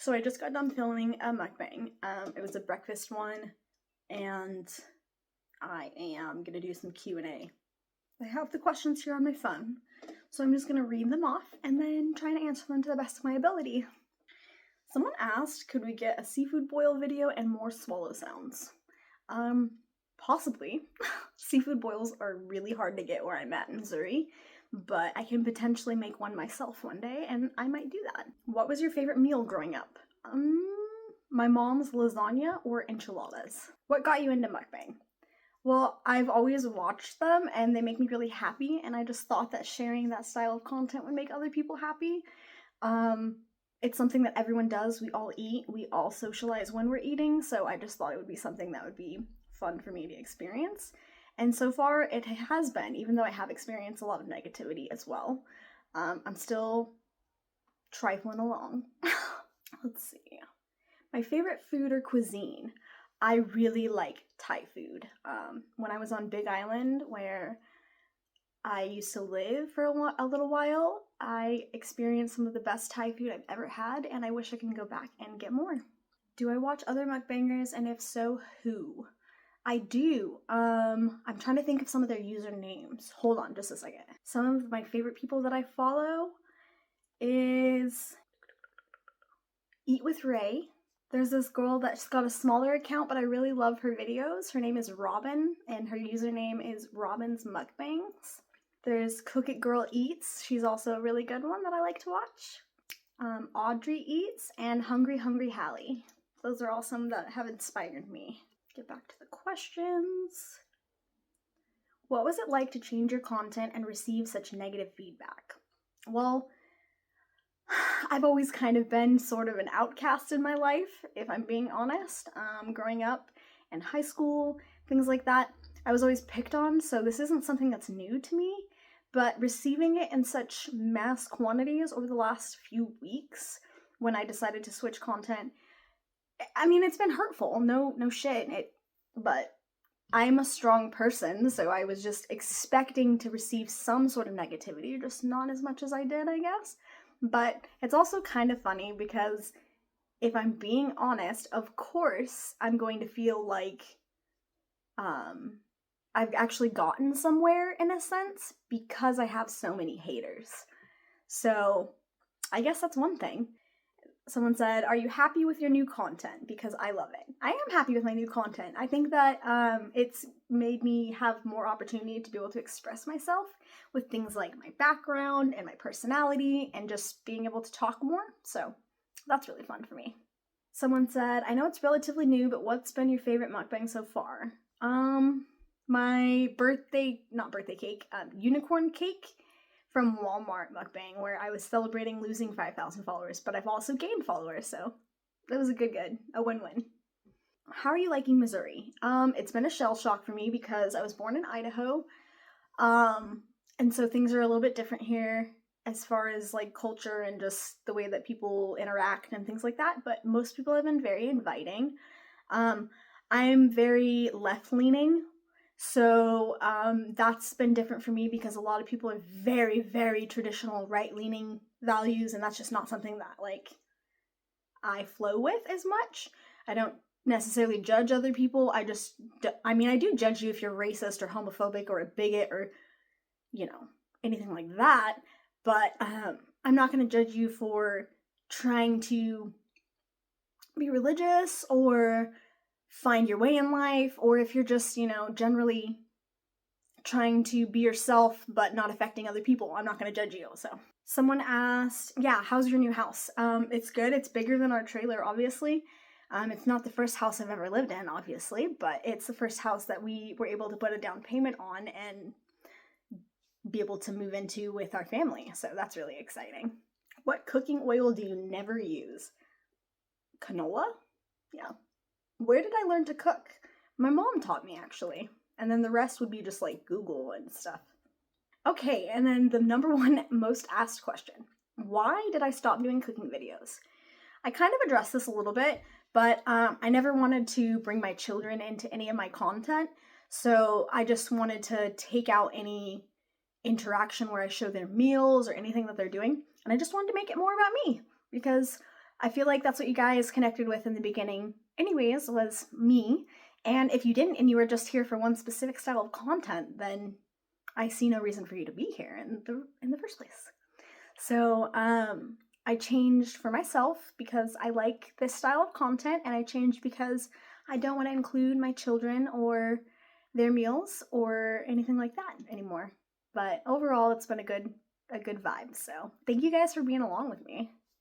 So I just got done filming a mukbang. It was a breakfast one, and I am gonna do some Q&A. I have the questions here on my phone, so I'm just gonna read them off and then try to answer them to the best of my ability. Someone asked, could we get a seafood boil video and more swallow sounds? Possibly. Seafood boils are really hard to get where I'm at in Missouri, but I can potentially make one myself one day, and I might do that. What was your favorite meal growing up? My mom's lasagna or enchiladas. What got you into mukbang? Well, I've always watched them, and they make me really happy, and I just thought that sharing that style of content would make other people happy. It's something that everyone does. We all eat. We all socialize when we're eating, so I just thought it would be something that would be fun for me to experience. And so far, it has been, even though I have experienced a lot of negativity as well. I'm still trifling along. Let's see. My favorite food or cuisine. I really like Thai food. When I was on Big Island, where I used to live for a little while, I experienced some of the best Thai food I've ever had, and I wish I can go back and get more. Do I watch other mukbangers, and if so, who? I do. I'm trying to think of some of their usernames. Hold on just a second. Some of my favorite people that I follow is Eat with Ray. There's this girl that's got a smaller account, but I really love her videos. Her name is Robin, and her username is Robin's Mukbangs. There's Cook It Girl Eats. She's also a really good one that I like to watch. Audrey Eats and Hungry Hungry Hallie. Those are all some that have inspired me. Get back to the questions. What was it like to change your content and receive such negative feedback? Well, I've always kind of been sort of an outcast in my life, if I'm being honest. Growing up in high school, things like that, I was always picked on, so this isn't something that's new to me, but receiving it in such mass quantities over the last few weeks when I decided to switch content, I mean, it's been hurtful, no shit, but I'm a strong person, so I was just expecting to receive some sort of negativity, just not as much as I did, I guess. But it's also kind of funny because if I'm being honest, of course, I'm going to feel like I've actually gotten somewhere in a sense because I have so many haters. So I guess that's one thing. Someone said, are you happy with your new content? Because I love it. I am happy with my new content. I think that it's made me have more opportunity to be able to express myself with things like my background and my personality and just being able to talk more. So that's really fun for me. Someone said, I know it's relatively new, but what's been your favorite mukbang so far? My unicorn cake from Walmart mukbang, where I was celebrating losing 5,000 followers, but I've also gained followers, so it was a win-win. How are you liking Missouri? It's been a shell shock for me because I was born in Idaho, and so things are a little bit different here as far as like culture and just the way that people interact and things like that, but most people have been very inviting. I'm very left-leaning, so that's been different for me because a lot of people are very, very traditional right-leaning values, and that's just not something that, like, I flow with as much. I don't necessarily judge other people. I do judge you if you're racist or homophobic or a bigot or, anything like that, but I'm not going to judge you for trying to be religious or find your way in life, or if you're just, generally trying to be yourself but not affecting other people. I'm not going to judge you. So someone asked, how's your new house? It's good. It's bigger than our trailer, obviously. It's not the first house I've ever lived in, obviously, but it's the first house that we were able to put a down payment on and be able to move into with our family. So that's really exciting. What cooking oil do you never use? Canola? Yeah. Where did I learn to cook? My mom taught me, actually. And then the rest would be just like Google and stuff. Okay, and then the number one most asked question. Why did I stop doing cooking videos? I kind of addressed this a little bit, but I never wanted to bring my children into any of my content. So I just wanted to take out any interaction where I show their meals or anything that they're doing. And I just wanted to make it more about me because I feel like that's what you guys connected with in the beginning, anyways, was me. And if you didn't and you were just here for one specific style of content, then I see no reason for you to be here in the first place. So I changed for myself because I like this style of content, and I changed because I don't want to include my children or their meals or anything like that anymore. But overall, it's been a good vibe. So thank you guys for being along with me.